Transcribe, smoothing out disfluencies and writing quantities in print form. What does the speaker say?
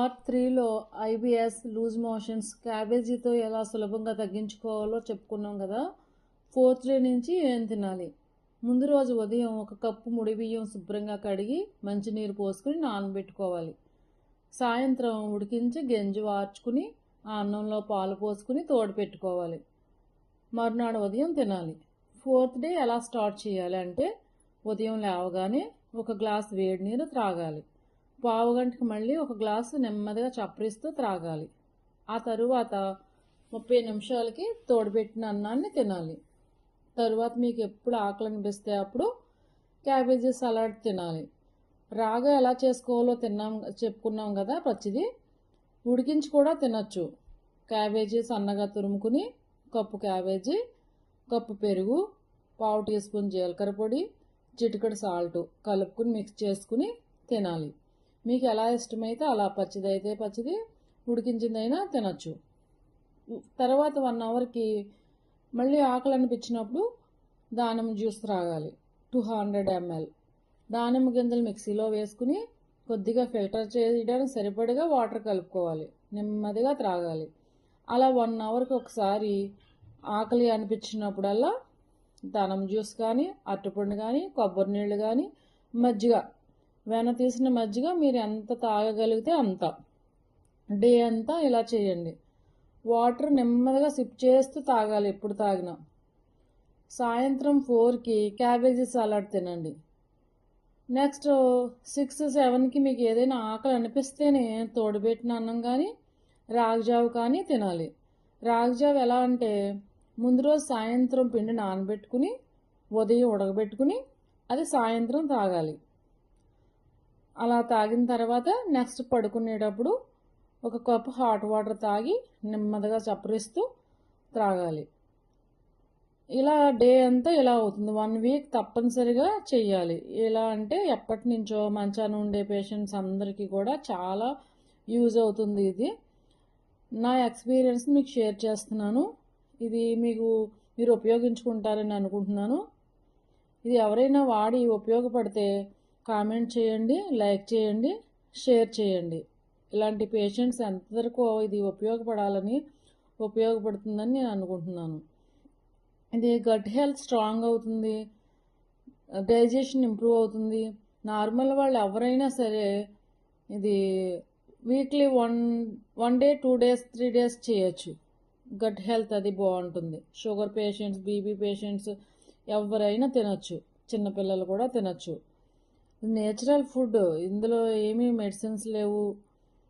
Part 3లో IBS, loose motions, క్యాబేజీతో ఎలా సులభంగా తగ్గించుకోవాలో చెప్పుకున్నాం కదా. 4th డే నుంచి ఏం తినాలి. ముందు రోజు ఉదయం 1 కప్పు ముడి బియ్యం శుభ్రంగా కడిగి మంచినీరు పోసుకుని నానబెట్టుకోవాలి. సాయంత్రం ఉడికించి గంజి వార్చుకుని ఆ అన్నంలో పాలు పోసుకుని తోడు పెట్టుకోవాలి. మరునాడు ఉదయం తినాలి. 4th డే ఎలా స్టార్ట్ చేయాలి అంటే ఉదయం లేవగానే 1 గ్లాస్ వేడి నీరు త్రాగాలి. పావుగంటకి మళ్ళీ 1 గ్లాసు నెమ్మదిగా చప్పరిస్తూ త్రాగాలి. ఆ తరువాత 30 నిమిషాలకి తోడుపెట్టిన అన్నాన్ని తినాలి. తరువాత మీకు ఎప్పుడు ఆకలి అనిపిస్తే అప్పుడు క్యాబేజీ సలాడ్ తినాలి. రాగా ఎలా చేసుకోవాలో చెప్పుకున్నాం కదా. పచ్చిది ఉడికించి కూడా తినచ్చు. క్యాబేజీ సన్నగా తురుముకుని కప్పు క్యాబేజీ, కప్పు పెరుగు, పావు టీ స్పూన్ జీలకర్ర పొడి, చిటికెడు సాల్ట్ కలుపుకుని మిక్స్ చేసుకుని తినాలి. మీకు ఎలా ఇష్టమైతే అలా, పచ్చిదైతే పచ్చిది, ఉడికించిందైనా తినచ్చు. తర్వాత 1 అవర్కి మళ్ళీ ఆకలి అనిపించినప్పుడు దానిమ్మ జ్యూస్ త్రాగాలి. 200 ml దానిమ్మ గింజలు మిక్సీలో వేసుకుని కొద్దిగా ఫిల్టర్ చేయడానికి సరిపడగా వాటర్ కలుపుకోవాలి. నెమ్మదిగా త్రాగాలి. అలా 1 అవర్కి ఒకసారి ఆకలి అనిపించినప్పుడల్లా దానిమ్మ జ్యూస్ కానీ, అరటిపండు కానీ, కొబ్బరి నీళ్ళు కానీ, మజ్జిగ, వెన తీసిన మజ్జిగ మీరు ఎంత తాగగలిగితే అంత, డే అంతా ఇలా చేయండి. వాటర్ నెమ్మదిగా సిప్ చేస్తూ తాగాలి ఎప్పుడు తాగినా. సాయంత్రం 4కి క్యాబేజీ సలాడ్ తినండి. నెక్స్ట్ 6, 7కి మీకు ఏదైనా ఆకలి అనిపిస్తేనే తోడుపెట్టిన అన్నం కానీ, రాగిజావు కానీ తినాలి. రాగిజావు ఎలా అంటే ముందు రోజు సాయంత్రం పిండి నానబెట్టుకుని ఉదయం ఉడకబెట్టుకుని అది సాయంత్రం తాగాలి. అలా తాగిన తర్వాత నెక్స్ట్ పడుకునేటప్పుడు 1 కప్పు హాట్ వాటర్ తాగి నెమ్మదిగా చప్పరిస్తూ త్రాగాలి. ఇలా డే అంతా ఇలా అవుతుంది. 1 వీక్ తప్పనిసరిగా చెయ్యాలి. ఎలా అంటే ఎప్పటి నుంచో మంచాన ఉండే పేషెంట్స్ అందరికీ కూడా చాలా యూజ్ అవుతుంది. ఇది నా ఎక్స్పీరియన్స్ మీకు షేర్ చేస్తున్నాను. ఇది మీరు ఉపయోగించుకుంటారని అనుకుంటున్నాను. ఇది ఎవరైనా వాడి ఉపయోగపడితే కామెంట్ చేయండి, లైక్ చేయండి, షేర్ చేయండి. ఇలాంటి పేషెంట్స్ ఎంతవరకు ఇది ఉపయోగపడుతుందని నేను అనుకుంటున్నాను. ఇది గట్ హెల్త్ స్ట్రాంగ్ అవుతుంది, డైజెషన్ ఇంప్రూవ్ అవుతుంది. నార్మల్ వాళ్ళు ఎవరైనా సరే ఇది వీక్లీ 1 డే, 2 డేస్, 3 డేస్ చేయొచ్చు. గట్ హెల్త్ అది బాగుంటుంది. షుగర్ పేషెంట్స్, బీపీ పేషెంట్స్ ఎవరైనా తినచ్చు. చిన్నపిల్లలు కూడా తినచ్చు. నేచురల్ ఫుడ్, ఇందులో ఏమీ మెడిసిన్స్ లేవు.